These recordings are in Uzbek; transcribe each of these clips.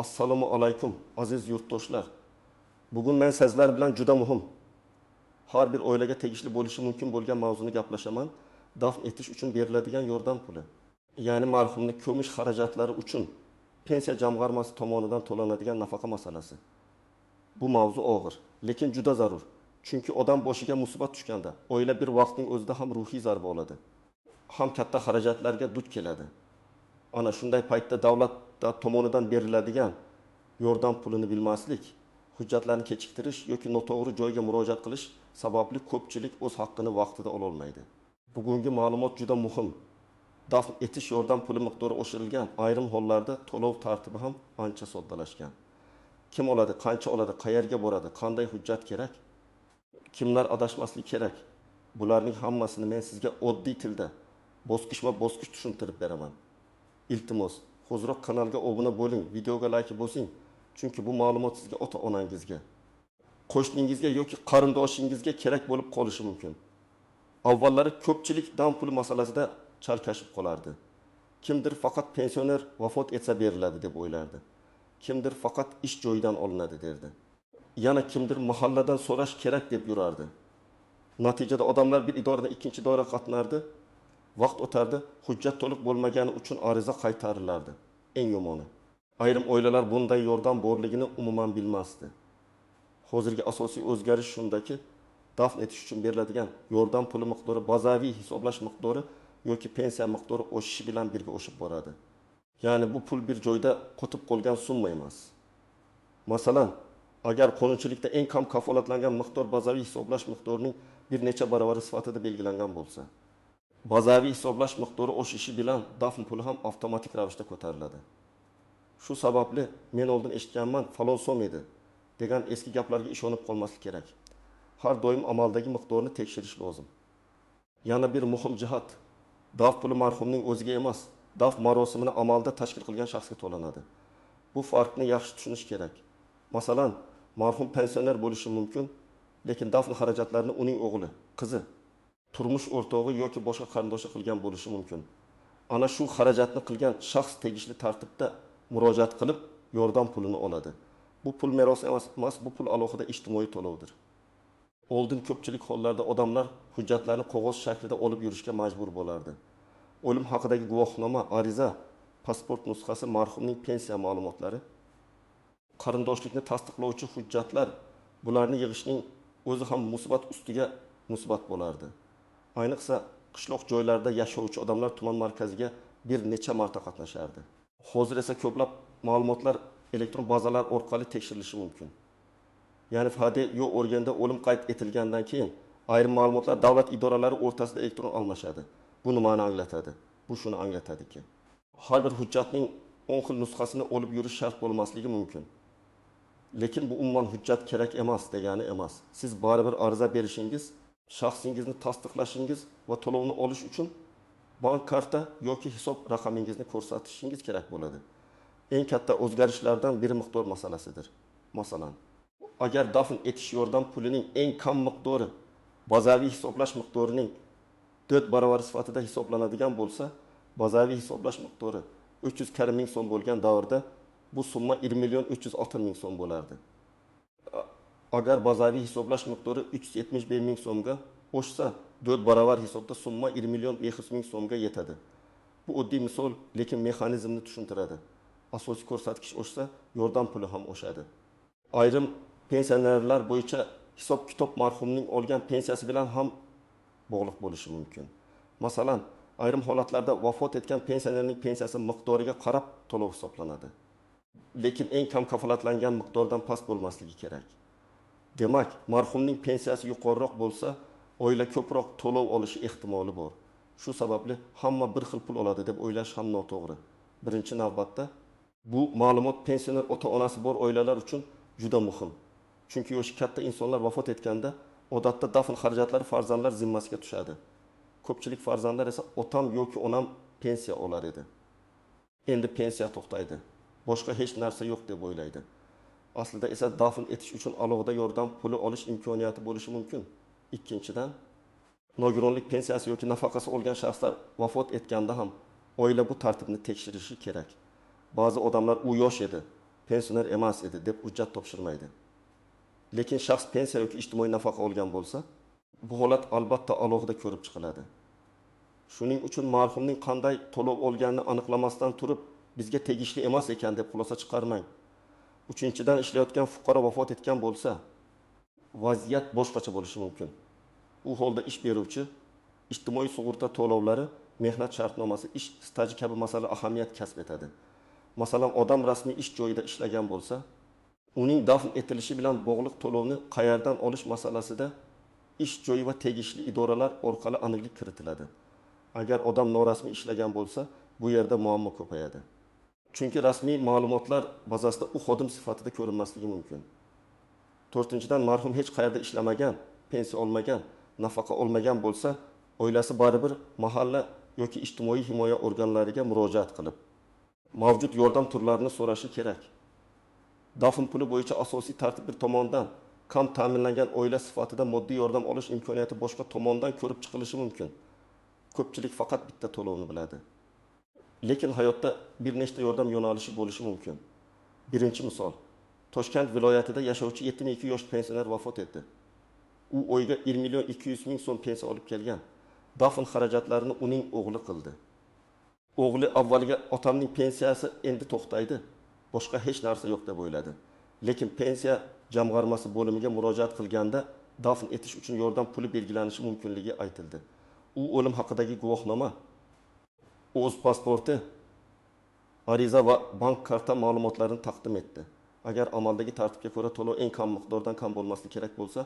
Assalomu alaykum aziz yurtdoshlar. Bugun men sizlar bilan juda muhim, har bir oilaga tegishli bo'lishi mumkin bo'lgan mavzuni gaplashaman. Dafn etish uchun beriladigan yordam puli. Ya'ni marhumni ko'mish xarajatlari uchun pensiya jamg'armasi tomonidan to'lanadigan nafaqa masalasi. Bu mavzu og'ir, lekin juda zarur. Chunki odam boshiga musibat tushganda oila bir vaqtning o'zida ham ruhiy zarba oladi, ham katta xarajatlarga duch keladi. Ana shunday paytda davlat tomonidan beriladigan yordam pulini bilmaslik, hujjatlarni kechiktirish yoki noto'g'ri joyga murojaat qilish sababli ko'pchilik o'z haqqini vaqtida ola olmaydi. Bugungi ma'lumot juda muhim. Dafn etish yordam puli miqdori oshirilgan, ayrim hollarda to'lov tartibi ham ancha soddalashgan. Kim oladi, qancha oladi, qayerga boradi, qanday hujjat kerak, kimlar adashmaslik kerak? Bularning hammasini men sizga oddiy tilda bosqichma-bosqich tushuntirib beraman. Iltimos, hozirroq kanalga obuna bo'ling, videoga like bosing. Chunki bu ma'lumot sizga ota-onangizga, qo'shningizga yoki qarindoshingizga kerak bo'lib qolishi mumkin. Avvallari ko'pchilik dam puli masalasida chalkashib qolardi. Kimdir faqat pensioner vafot etsa beriladi deb o'ylardi. Kimdir faqat ish joyidan olinadi derdi. Yana kimdir mahalladan so'rash kerak deb yurardi. Natijada odamlar bir idoradan ikkinchi idoraga qatnardi. Vaqt o'tardi, hujjat to'liq bo'lmagani uchun ariza qaytarilardi. Eng yomoni, ayrim oilalar bunday yordam borligini umuman bilmasdi. Hozirgi asosiy o'zgarish shundaki, dafn etish uchun beriladigan yordam puli miqdori bazaviy hisoblash miqdori yoki pensiya miqdori o'sishi bilan birga o'sib boradi. Ya'ni bu pul bir joyda qotib qolgan summa emas. Masalan, agar qonunchilikda eng kam kafolatlangan miqdor bazaviy hisoblash miqdorining bir necha baravari sifatida belgilangan bo'lsa, bazaviy hisoblash miqdori oshishi bilan dafn puli ham avtomatik ravishda ko'tariladi. Shu sababli men oldin eshitganman, falon so'm edi degan eski gaplarga ishonib qolmaslik kerak. Har doim amaldagi miqdorni tekshirish lozim. Yana bir muhim jihat, dafn puli marhumning o'ziga emas, dafn marosimini amalda tashkil qilgan shaxsga to'lanadi. Bu farqni yaxshi tushunish kerak. Masalan, marhum pensioner bo'lishi mumkin, lekin dafn xarajatlarini uning o'g'li, qizi, turmush o'rtog'i yoki boshqa qarindoshi qilgan bo'lishi mumkin. Ana shu xarajatni qilgan shaxs tegishli tartibda murojaat qilib yordam pulini oladi. Bu pul meros emas, bu pul alohida ijtimoiy to'lovdir. Oldin ko'pchilik hollarda odamlar hujjatlarni qog'oz shaklida olib yurishga majbur bo'lardi. O'lim haqidagi guvohnoma, ariza, pasport nusxasi, marhumning pensiya ma'lumotlari, qarindoshlikni tasdiqlovchi hujjatlar, bularni yig'ishning o'zi ham musibat ustiga musibat bo'lardi. Ayniqsa qishloq joylarda yashovchi odamlar tuman markaziga bir necha marta qatnashardi. Hozir esa ko'plab ma'lumotlar elektron bazalar orqali tekshirilishi mumkin. Ya'ni fade yo'q o'rganda o'lim qayd etilgandan keyin ayrim ma'lumotlar davlat idoralari o'rtasida elektron almashadi. Bu nimani anglatadi? Bu shuni anglatadiki, har bir hujjatning 10 xil nusxasini olib yurish shart bo'lmasligi mumkin. Lekin bu umuman hujjat kerak emas degani emas. Siz baribir ariza berishingiz, shaxsingizni tasdiqlashingiz va to'lovni olish uchun bank karta yoki hisob raqamingizni ko'rsatishingiz kerak bo'ladi. Eng katta o'zgarishlardan biri miqdor masalasidir. Masalan, agar dafn etish yordam pulining eng kam miqdori bazaviy hisoblash miqdorining 4 baravari sifatida hisoblanadigan bo'lsa, bazaviy hisoblash miqdori 340 ming so'm bo'lgan davrda bu summa 20.360 ming so'm bo'lardi. Agar bazaviy hisoblash miqdori 371 ming so'mga oshsa, 4 baravar hisobda summa 20.500 ming so'mga yetadi. Bu oddiy misol, lekin mexanizmni tushuntiradi. Asosiy ko'rsatkich oshsa, yordam puli ham oshadi. Ayrim pensionerlar bo'yicha hisob-kitob marhumning olgan pensiyasi bilan ham bog'liq bo'lishi mumkin. Masalan, ayrim holatlarda vafot etgan pensionerning pensiyasi miqdoriga qarab to'lov hisoblanadi. Lekin eng kam kafolatlangan miqdordan past bo'lmasligi kerak. Demak, marhumning pensiyasi yuqoriroq bo'lsa, oila ko'proq to'lov olishi ehtimoli bor. Shu sababli hamma bir xil pul oladi deb o'ylash ham noto'g'ri. Birinchi navbatda bu ma'lumot pensioner ota-onasi bor oilalar uchun juda muhim. Chunki yoshi katta insonlar vafot etganda odatda dafn xarajatlari farzandlar zimmasiga tushadi. Ko'pchilik farzandlar esa otam yoki onam pensiya olar edi. Endi pensiya to'xtaydi. Boshqa hech narsa yo'q deb o'ylaydi. Aslida esa dafn etish uchun alohida yordam puli olish imkoniyati bo'lishi mumkin. Ikkinchidan, nogironlik pensiyasi yoki nafaqasi olgan shaxslar vafot etganda ham oila bu tartibni tekshirishi kerak. Ba'zi odamlar u yosh edi, pensioner emas edi deb hujjat topshirmaydi. Lekin shaxs pensiya yoki ijtimoiy nafaqa olgan bo'lsa, bu holat albatta alohida ko'rib chiqiladi. Shuning uchun marhumning qanday to'lov olganini aniqlamasdan turib, bizga tegishli emas ekan deb xulosa chiqarmang. Uchinchidan, ishlayotgan fuqaro vafot etgan bo'lsa, vaziyat boshqacha bo'lishi mumkin. U holda ish beruvchi ijtimoiy sug'urta to'lovlari, mehnat shartnomasi, ish staji kabi masala ahamiyat kasb etadi. Masalan, odam rasmiy ish joyida ishlagan bo'lsa, uning dafn etilishi bilan bog'liq to'lovni qayerdan olish masalasida ish joyi va tegishli idoralar orqali aniqlik kiritiladi. Agar odam norasmiy ishlagan bo'lsa, bu yerda muammo ko'payadi. Chunki rasmiy ma'lumotlar bazasida u xodim sifatida ko'rinmasligi mumkin. To'rtinchidan, marhum hech qayerda ishlamagan, pensiya olmagan, nafaqa olmagan bo'lsa, oilasi baribir mahalla yoki ijtimoiy himoya organlariga murojaat qilib, mavjud yordam turlarini so'rashi kerak. Dafn puli bo'yicha asosiy tartiblar tomonidan kam ta'minlangan oila sifatida moddiy yordam olish imkoniyati boshqa tomondan ko'rib chiqilishi mumkin. Ko'pchilik faqat bitta to'lovni biladi. Lekin hayotda bir nechta yordam yo'nalishi bo'lishi mumkin. Birinchi misol, Toshkent viloyatida yashovchi 72 yosh pensioner vafot etdi. U oyga 1 million 200 ming so'm pensiya olib kelgan. Dafn xarajatlarini uning o'g'li qildi. O'g'li avvaliga otamning pensiyasi endi to'xtaydi, boshqa hech narsa yo'q deb o'yladi. Lekin pensiya jamg'armasi bo'limiga murojaat qilganda dafn etish uchun yordam puli belgilanishi mumkinligi aytildi. U o'lim haqidagi guvohnoma, o'z pasporti, ariza va bank karta ma'lumotlarini taqdim etdi. Agar amaldagi tartibga ko'ra to'lov eng kam miqdordan kam bo'lmasligi kerak bo'lsa,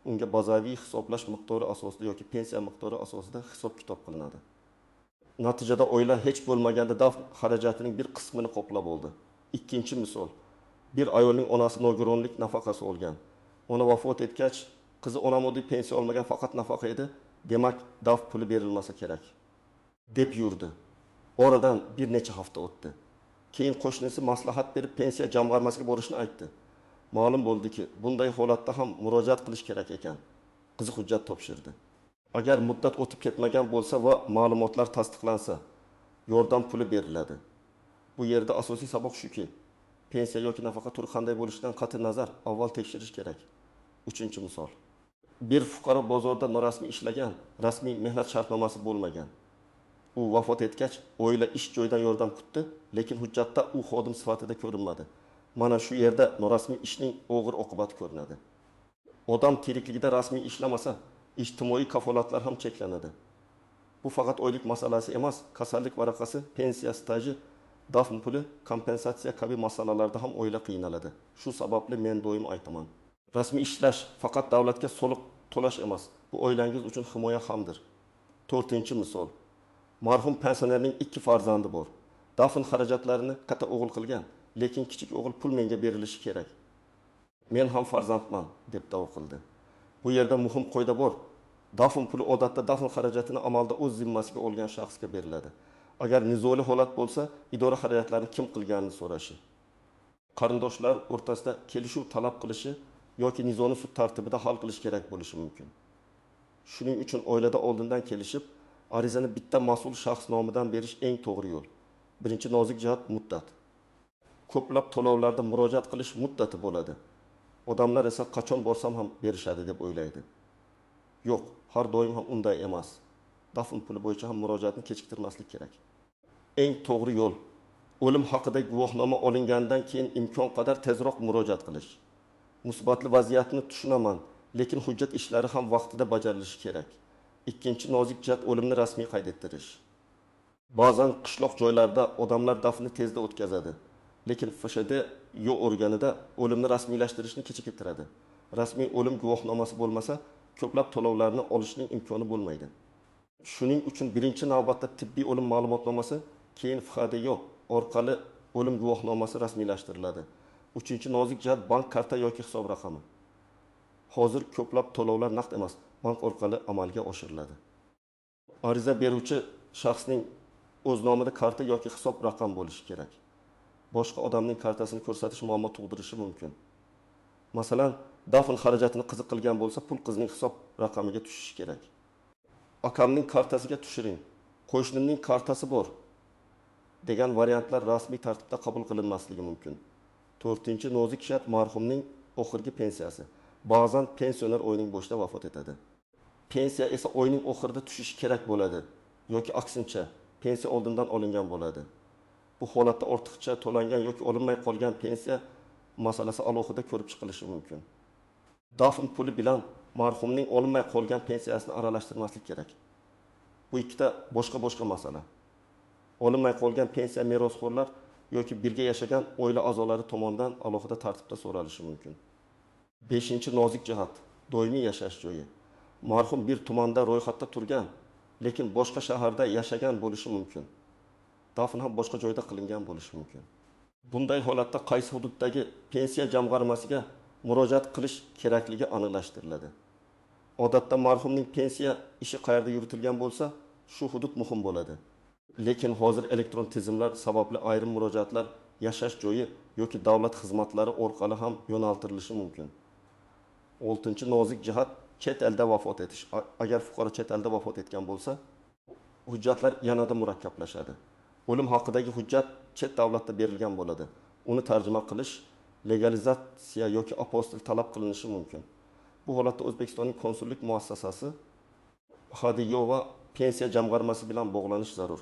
unga bazaviy hisoblash miqdori asosida yoki pensiya miqdori asosida hisob-kitob qilinadi. Natijada oila hech bo'lmaganda dafn xarajatining bir qismini qoplab oldi. Ikkinchi misol, bir ayolning onasi nogironlik nafaqasi olgan. Ona vafot etgach, qizi onamoddiy pensiya olmagan, faqat nafaqa edi. Demak, dafn puli berilmasa kerak deb yurdi. Oradan bir necha hafta o'tdi. Keyin qo'shnisi maslahat berib pensiya jamg'armasiga borishni aytdi. Ma'lum bo'ldiki, bunday holatda ham murojaat qilish kerak ekan. Qizi hujjat topshirdi. Agar muddat o'tib ketmagan bo'lsa va ma'lumotlar tasdiqlansa, yordam puli beriladi. Bu yerda asosiy saboq shuki, pensiya yoki nafaqa turi qanday bo'lishidan qat'iy nazar avval tekshirish kerak. Uchinchi misol, bir fuqaro bozorda norasmiy ishlagan, rasmiy mehnat shartnomasi bo'lmagan. U vafot etgach, oila ish joyidan yordam kutdi, lekin hujjatda u xodim sifatida ko'rinmadi. Mana shu yerda norasmiy ishning og'ir oqibati ko'rinadi. Odam tirikligida rasmiy ishlamasa, ijtimoiy kafolatlar ham cheklanadi. Bu faqat oylik masalasi emas, kasallik varaqasi, pensiya staji, dafn puli, kompensatsiya kabi masalalarda ham oila qiynaladi. Shu sababli men doim aytaman. Rasmiy ishlash faqat davlatga soliq to'lash emas, bu oilangiz uchun himoya hamdir. To'rtinchi misol, marhum pensionerning 2 farzandi bor. Dafn xarajatlarini katta o'g'il qilgan, lekin kichik o'g'il pul menga berilishi kerak. Men ham farzandman deb da'vo qildi. Bu yerda muhim qoida bor. Dafn puli odatda dafn xarajatini amalda o'z zimmasiga olgan shaxsga beriladi. Agar nizoli holat bo'lsa, idora xarajatlarini kim qilganini so'rashi, qarindoshlar o'rtasida kelishuv talab qilishi yoki nizoni sud tartibida hal qilish kerak bo'lishi mumkin. Shuning uchun oilada oldindan kelishib, arizani bitta mas'ul shaxs nomidan berish eng to'g'ri yo'l. Birinchi nozik jihat muddat. Ko'plab to'lovlarda murojaat qilish muddati bo'ladi. Odamlar esa qachon borsam ham berishadi deb o'ylaydi. Yo'q, har doim ham unday emas. Dafn puli bo'yicha ham murojaatni kechiktirmaslik kerak. Eng to'g'ri yo'l o'lim haqida guvohnoma olingandan keyin imkon qadar tezroq murojaat qilish. Musbatli vaziyatni tushunaman, lekin hujjat ishlari ham vaqtida bajarilishi kerak. Ikkinchi nozik jihat o'limni rasmiy qayd ettirish. Ba'zan qishloq joylarda odamlar dafnni tezda o'tkazadi, lekin FSHD yo organida o'limni rasmiylashtirishni kechiktiradi. Rasmiy o'lim guvohnomasi bo'lmasa, ko'plab to'lovlarni olishning imkoni bo'lmaydi. Shuning uchun birinchi navbatda tibbiy o'lim ma'lumotnomasi, keyin FHDYO orqali o'lim guvohnomasi rasmiylashtiriladi. Uchinchi nozik jihat bank karta yoki hisob raqami. Hozir ko'plab to'lovlar naqd emas, bank orqali amalga oshiriladi. Ariza beruvchi shaxsning o'z nomida karta yoki hisob raqam bo'lishi kerak. Boshqa odamning kartasini ko'rsatish muammo tug'dirishi mumkin. Masalan, dafn xarajatini qizi qilgan bo'lsa, pul qizning hisob raqamiga tushishi kerak. Akamning kartasiga tushiring, qo'shnimning kartasi bor degan variantlar rasmiy tartibda qabul qilinmasligi mumkin. To'rtinchi nozik shart marhumning oxirgi pensiyasi. Ba'zan pensioner oyning boshida vafot etadi. Pensiya esa oyning oxirida tushishi kerak bo'ladi yoki aksincha pensiya oldindan olingan bo'ladi. Bu holatda ortiqcha to'langan yoki olinmay qolgan pensiya masalasi alohida ko'rib chiqilishi mumkin. Dafn puli bilan marhumning olinmay qolgan pensiyasini aralashtirmaslik kerak. Bu ikkita boshqa masala. Olinmay qolgan pensiya merosxo'rlar yoki birga yashagan oila a'zolari tomonidan alohida tartibda so'ralishi mumkin. 5-nozik jihat, doimiy yashash joyi. Marhum bir tumanda ro'yxatda turgan, lekin boshqa shaharda yashagan bo'lishi mumkin. Dafn ham boshqa joyda qilingan bo'lishi mumkin. Bunday holatda qaysi hududdagi pensiya jamg'armasiga murojaat qilish kerakligi aniqlashtiriladi. Odatda marhumning pensiya ishi qayerda yuritilgan bo'lsa, shu hudud muhim bo'ladi. Lekin hozir elektron tizimlar sababli ayrim murojaatlar yashash joyi yoki davlat xizmatlari orqali ham yo'naltirilishi mumkin. 6-nozik jihat chet elda vafot etish. Agar fuqaro chet elda vafot etgan bo'lsa, hujjatlar yanada murakkablashadi. O'lim haqidagi hujjat chet davlatda berilgan bo'ladi. Uni tarjima qilish, legalizatsiya yoki apostil talab qilinishi mumkin. Bu holatda O'zbekistonning konsullik muassasasi Hadiyo va pensiya jamg'armasi bilan bog'lanish zarur.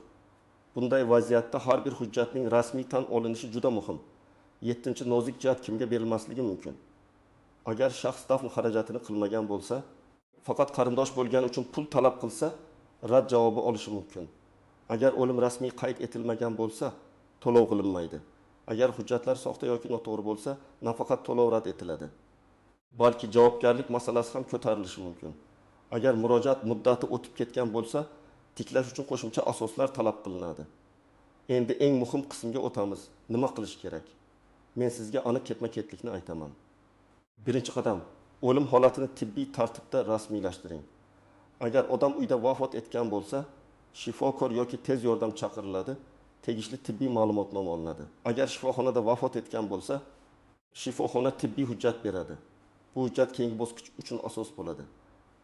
Bunday vaziyatda har bir hujjatning rasmiy tan olinishi juda muhim. 7-nozik jihat kimga berilmasligi mumkin? Agar shaxs dafn xarajatini qilmagan bo'lsa, faqat qarindosh bo'lgani uchun pul talab qilsa, rad javobi olishi mumkin. Agar o'lim rasmiy qayd etilmagan bo'lsa, to'lov qilinmaydi. Agar hujjatlar soxta yoki noto'g'ri bo'lsa, nafaqat to'lov rad etiladi. Balki javobgarlik masalasi ham ko'tarilishi mumkin. Agar murojaat muddati o'tib ketgan bo'lsa, tiklash uchun qo'shimcha asoslar talab qilinadi. Endi eng muhim qismga o'tamiz. Nima qilish kerak? Men sizga aniq ketma-ketlikni aytaman. Birinchi qadam, o'lim holatini tibbiy tartibda rasmiylashtiring. Agar odam uyda vafot etgan bo'lsa, shifokor yoki tez yordam chaqiriladi, tegishli tibbiy ma'lumotnoma olinadi. Agar shifoxonada vafot etgan bo'lsa, shifoxona tibbiy hujjat beradi. Bu hujjat keyingi bosqich uchun asos bo'ladi.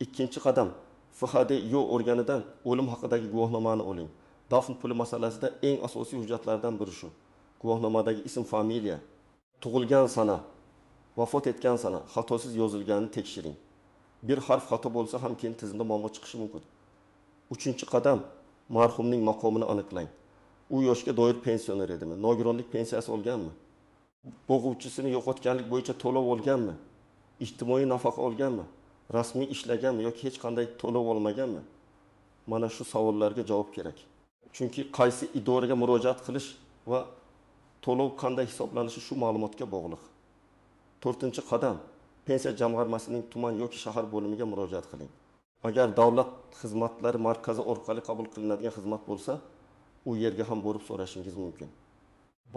Ikkinchi qadam, FHDYO organidan o'lim haqidagi guvohnomani oling. Dafn puli masalasida eng asosiy hujjatlardan biri shu. Guvohnomadagi ism, familiya, tug'ilgan sana, vafot etgan sana xatosiz yozilganini tekshiring. Bir harf xato bo'lsa ham keyin tizimda muammo chiqishi mumkin. Uchinchi qadam, marhumning maqomini aniqlang. U yoshga doir pensioner edimi? Nogironlik pensiyasi olganmi? Bo'g'uvchisini yo'qotganlik bo'yicha to'lov olganmi? Ijtimoiy nafaqa olganmi? Rasmiy ishlaganmi yoki hech qanday to'lov olmaganmi? Mana shu savollarga javob kerak. Chunki qaysi idoraga murojaat qilish va to'lov qanday hisoblanishi shu ma'lumotga bog'liq. 4-qadam, pensiya jamg'armasining tuman yoki shahar bo'limiga murojaat qiling. Agar davlat xizmatlari markazi orqali qabul qilinadigan xizmat bo'lsa, u yerga ham borib so'rashingiz mumkin.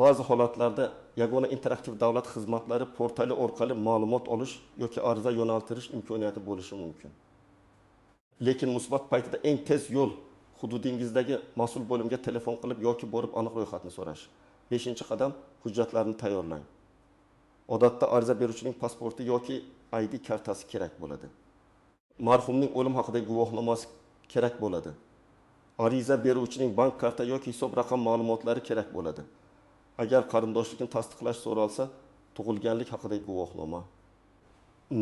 Ba'zi holatlarda yagona interaktiv davlat xizmatlari portali orqali ma'lumot olish yoki ariza yo'naltirish imkoniyati bo'lishi mumkin. Lekin musbat paytida eng tez yo'l hududingizdagi mas'ul bo'limga telefon qilib yoki borib aniq ro'yxatni so'rash. 5-qadam, hujjatlarni tayyorlang. Odatda ariza beruvchining pasporti yoki ID kartasi kerak bo'ladi. Marhumning o'lim haqidagi guvohnomasi kerak bo'ladi. Ariza beruvchining bank karta yoki hisob raqam ma'lumotlari kerak bo'ladi. Agar qarindoshlikni tasdiqlash so'ralsa, tug'ilganlik haqidagi guvohnoma,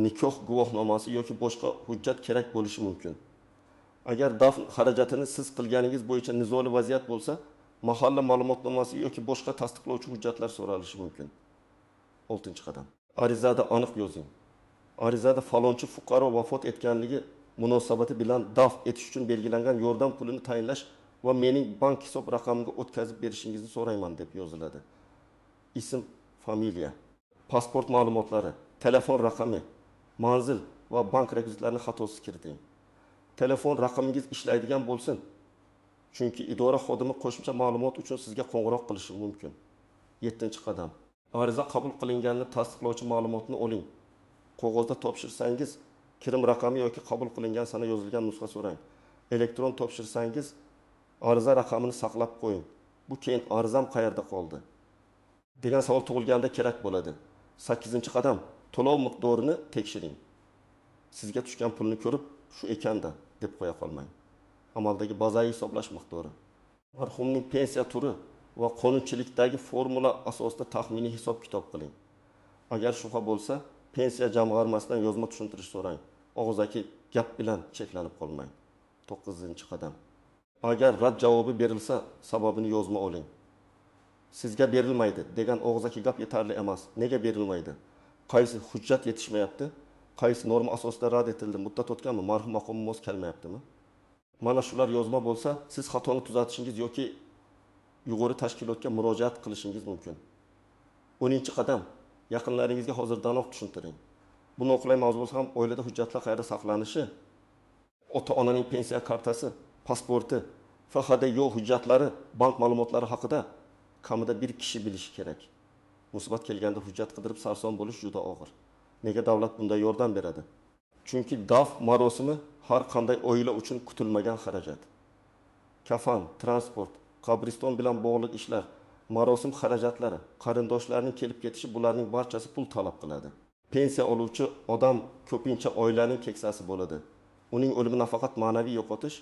nikoh guvohnomasi yoki boshqa hujjat kerak bo'lishi mumkin. Agar dafn xarajatini siz qilganingiz bo'yicha nizoli vaziyat bo'lsa, mahalla ma'lumotnomasi yoki boshqa tasdiqlovchi hujjatlar so'ralishi mumkin. 6-qadam. Arizada aniq yozing. Arizada falonchi fuqaro vafot etganligi munosabati bilan dafn etish uchun belgilangan yordam pulini tayinlash va mening bank hisob raqamimga o'tkazib berishingizni so'rayman deb yoziladi. Ism, familiya, pasport ma'lumotlari, telefon raqami, manzil va bank rekvizitlarini xatosiz kiriting. Telefon raqamingiz ishlaydigan bo'lsin. Chunki idora xodimi qo'shimcha ma'lumot uchun sizga qo'ng'iroq qilishi mumkin. 7-qadam. Ariza qabul qilinganini tasdiqlovchi ma'lumotni oling. Qog'ozda topshirsangiz, kirim raqami yoki qabul qilingan sana yozilgan nusxa so'rang. Elektron topshirsangiz, ariza raqamini saqlab qo'ying. Bu keyin arizam qayerda qoldi degan savol tug'ilganda kerak bo'ladi. 8-qadam, to'lov miqdorini tekshiring. Sizga tushgan pulni ko'rib, shu ekanda deb qo'ya qolmang. Amaldagi bazaviy hisoblash miqdori. Marhumning pensiya turi va qonunchilikdagi formula asosida taxminiy hisob-kitob qiling. Agar shubha bo'lsa, pensiya jamg'armasidan yozma tushuntirish so'rang. Og'zaki gap bilan cheklanib qolmang. 9-qadam. Agar rad javobi berilsa, sababini yozma oling. Sizga berilmaydi degan og'zaki gap yetarli emas. Nega berilmaydi? Qaysi hujjat yetishmayapti? Qaysi norma asosida rad etildi? Muddat o'tganmi? Marhum maqomi mos kelmayaptimi? Mana shular yozma bo'lsa, siz xatoni tuzatishingiz yoki yuqori tashkilotga murojaat qilishingiz mumkin. 10-qadam. Yaqinlaringizga hozirdanoq tushuntiring. Buni o'qilay mavzu bo'lsa ham oilada hujjatlar qayerda saqlanishi, ota-onaning pensiya kartasi, pasporti, FHD yo'q hujjatlari, bank ma'lumotlari haqida kamida bir kishi bilishi kerak. Musibat kelganda hujjat qidirib sarson bo'lish juda og'ir. Nega davlat bunday yordam beradi? Chunki daf marosimi har qanday oila uchun kutilmagan xarajat. Kafan, transport, qabriston bilan bog'liq ishlar, marosim xarajatlari, qarindoshlarning kelib ketishi bularning barchasi pul talab qiladi. Pensiya oluvchi odam ko'pincha oilaning keksasi bo'ladi. Uning o'limi nafaqat ma'naviy yo'qotish,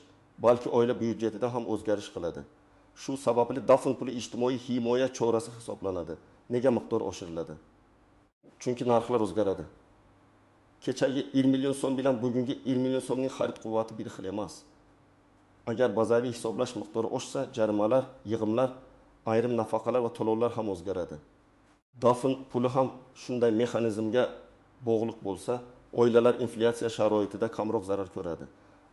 balki oila byudjetida ham o'zgarish qiladi. Shu sababli dafn puli ijtimoiy himoya chorasi hisoblanadi. Nega miqdor oshiriladi? Chunki narxlar o'zgaradi. Kechagi 1 million so'm bilan bugungi 1 million so'mning xarid quvvati bir xil emas. Agar bazaviy hisoblash miqdori oshsa, jarimalar, yig'imlar, ayrim nafaqalar va to'lovlar ham o'zgaradi. Dafn puli ham shunday mexanizmga bog'liq bo'lsa, oilalar inflyatsiya sharoitida kamroq zarar ko'radi.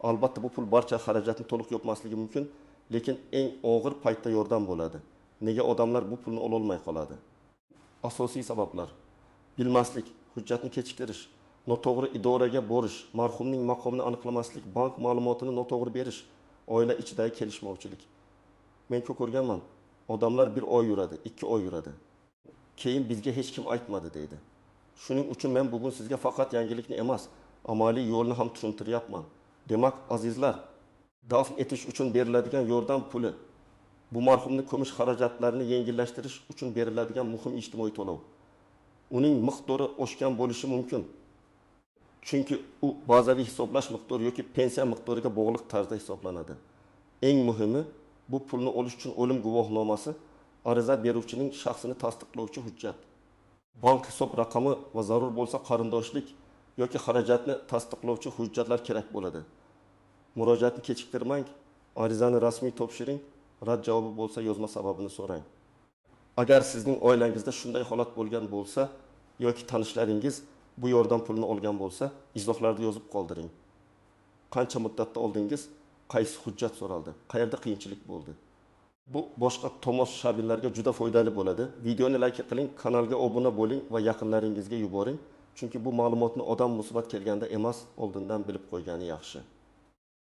Albatta bu pul barcha xarajatni to'liq yopmasligi mumkin, lekin eng og'ir paytda yordam bo'ladi. Nega odamlar bu pulni ola olmay qoladi? Asosiy sabablar: bilmaslik, hujjatni kechiktirish, noto'g'ri idoraga borish, marhumning maqomini aniqlamaslik, bank ma'lumotini noto'g'ri berish, oila ichidagi kelishmovchilik. Men ko'p ko'rganman. Odamlar 1 oy yuradi, 2 oy yuradi. Keyin bizga hech kim aytmadi deydi. Shuning uchun men bugun sizga faqat yangilikni emas, amaliy yo'lni ham tushuntiryapman. Demak, azizlar, dafn etish uchun beriladigan yordam puli bu marhumning ko'mish xarajatlarini yengillashtirish uchun beriladigan muhim ijtimoiy to'lov. Uning miqdori oshgan bo'lishi mumkin. Chunki u bazaviy hisoblash miqdori yoki pensiya miqdoriga bog'liq tarzda hisoblanadi. Eng muhimi, bu pulni olish uchun o'lim guvohnomasi, ariza beruvchining shaxsini tasdiqlovchi hujjat, bank hisob raqami va zarur bo'lsa qarindoshlik yoki xarajatni tasdiqlovchi hujjatlar kerak bo'ladi. Murojaatni kechiktirmang, arizani rasmiy topshiring, rad javobi bo'lsa yozma sababini so'rang. Agar sizning oilangizda shunday holat bo'lgan bo'lsa yoki tanishlaringiz bu yordam pulini olgan bo'lsa, izohlarda yozib qoldiring. Qancha muddatda oldingiz, qaysi hujjat so'raldi, qayerda qiyinchilik bo'ldi? Bu boshqa tomoshabinlarga juda foydali bo'ladi. Videoni like qiling, kanalga obuna bo'ling va yaqinlaringizga yuboring. Chunki bu ma'lumotni odam musibat kelganda emas, oldindan bilib qo'ygani yaxshi.